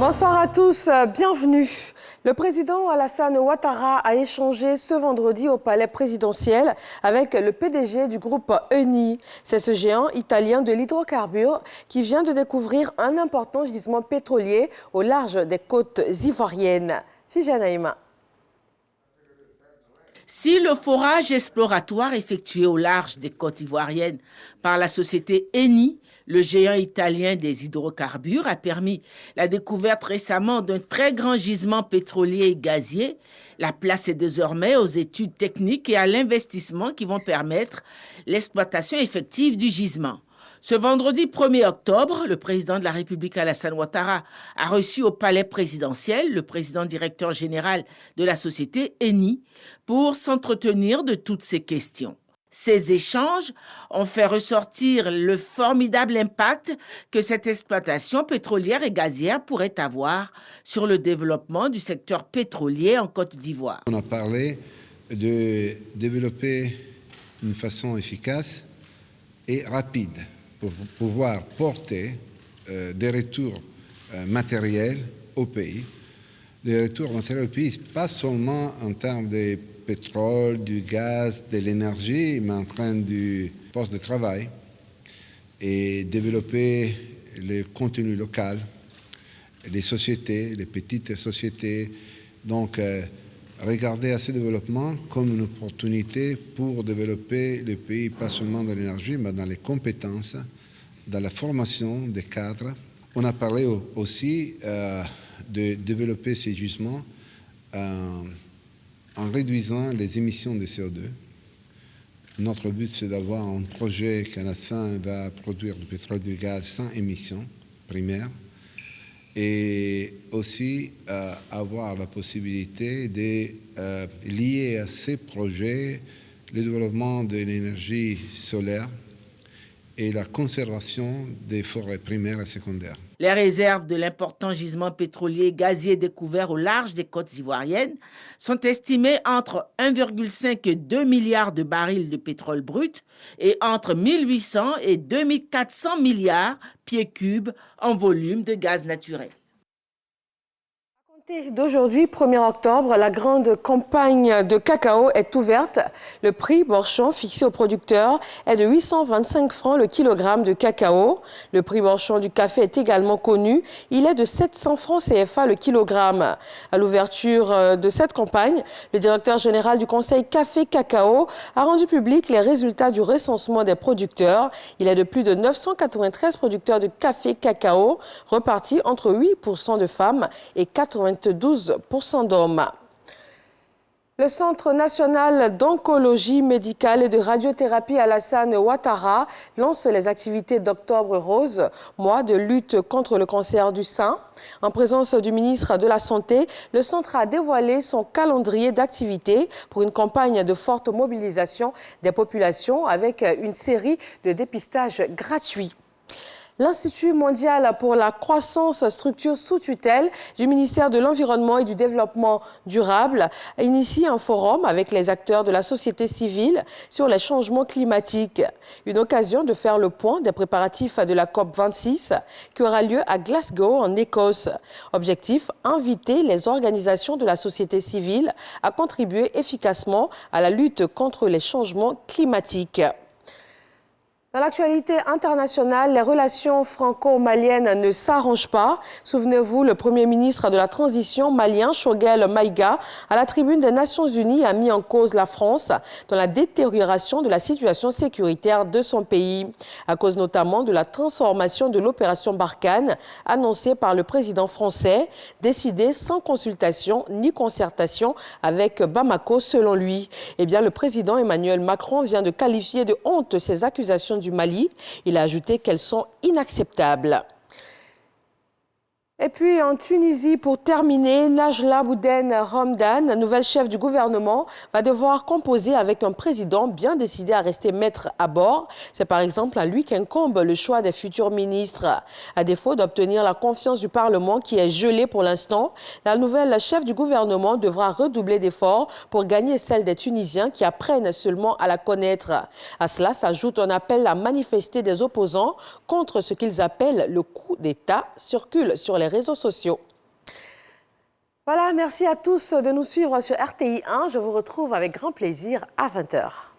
Bonsoir à tous, bienvenue. Le président Alassane Ouattara a échangé ce vendredi au palais présidentiel avec le PDG du groupe Eni. C'est ce géant italien de l'hydrocarbure qui vient de découvrir un important gisement pétrolier au large des côtes ivoiriennes. Fijanaïma. Si le forage exploratoire effectué au large des côtes ivoiriennes par la société Eni, le géant italien des hydrocarbures, a permis la découverte récemment d'un très grand gisement pétrolier et gazier, la place est désormais aux études techniques et à l'investissement qui vont permettre l'exploitation effective du gisement. Ce vendredi 1er octobre, le président de la République Alassane Ouattara a reçu au palais présidentiel le président directeur général de la société Eni pour s'entretenir de toutes ces questions. Ces échanges ont fait ressortir le formidable impact que cette exploitation pétrolière et gazière pourrait avoir sur le développement du secteur pétrolier en Côte d'Ivoire. On a parlé de développer une façon efficace et rapide pour pouvoir porter des retours matériels au pays. Des retours matériels au pays, pas seulement en termes de pétrole, du gaz, de l'énergie, mais en train du poste de travail et développer le contenu local, les sociétés, les petites sociétés. Donc, regarder à ce développement comme une opportunité pour développer le pays, pas seulement dans l'énergie, mais dans les compétences, dans la formation des cadres. On a parlé aussi de développer ces gisements en réduisant les émissions de CO2. Notre but, c'est d'avoir un projet qui, à la fin, va produire du pétrole et du gaz sans émissions primaires et aussi avoir la possibilité de lier à ces projets le développement de l'énergie solaire et la conservation des forêts primaires et secondaires. Les réserves de l'important gisement pétrolier et gazier découvert au large des côtes ivoiriennes sont estimées entre 1,5 et 2 milliards de barils de pétrole brut et entre 1800 et 2400 milliards pieds cubes en volume de gaz naturel. D'aujourd'hui, 1er octobre, la grande campagne de cacao est ouverte. Le prix Borchon fixé aux producteurs est de 825 francs le kilogramme de cacao. Le prix Borchon du café est également connu. Il est de 700 francs CFA le kilogramme. À l'ouverture de cette campagne, le directeur général du Conseil Café Cacao a rendu public les résultats du recensement des producteurs. Il est de plus de 993 producteurs de café cacao, repartis entre 8% de femmes et 92% d'hommes. Le Centre national d'oncologie médicale et de radiothérapie Alassane Ouattara lance les activités d'Octobre Rose, mois de lutte contre le cancer du sein. En présence du ministre de la Santé, le centre a dévoilé son calendrier d'activités pour une campagne de forte mobilisation des populations avec une série de dépistages gratuits. L'Institut mondial pour la croissance, structure sous tutelle du ministère de l'Environnement et du Développement durable, initie un forum avec les acteurs de la société civile sur les changements climatiques. Une occasion de faire le point des préparatifs de la COP26 qui aura lieu à Glasgow, en Écosse. Objectif, inviter les organisations de la société civile à contribuer efficacement à la lutte contre les changements climatiques. Dans l'actualité internationale, les relations franco-maliennes ne s'arrangent pas. Souvenez-vous, le Premier ministre de la transition malien, Choguel Maïga, à la tribune des Nations Unies, a mis en cause la France dans la détérioration de la situation sécuritaire de son pays, à cause notamment de la transformation de l'opération Barkhane annoncée par le président français, décidée sans consultation ni concertation avec Bamako, selon lui. Eh bien, le président Emmanuel Macron vient de qualifier de honte ces accusations du Mali. Il a ajouté qu'elles sont inacceptables. Et puis en Tunisie, pour terminer, Najla Bouden Ramdan, nouvelle chef du gouvernement, va devoir composer avec un président bien décidé à rester maître à bord. C'est par exemple à lui qu'incombe le choix des futurs ministres. À défaut d'obtenir la confiance du Parlement qui est gelée pour l'instant, la nouvelle chef du gouvernement devra redoubler d'efforts pour gagner celle des Tunisiens qui apprennent seulement à la connaître. À cela s'ajoute un appel à manifester des opposants contre ce qu'ils appellent le coup d'État circule sur les réseaux sociaux. Voilà, merci à tous de nous suivre sur RTI 1. Je vous retrouve avec grand plaisir à 20 h.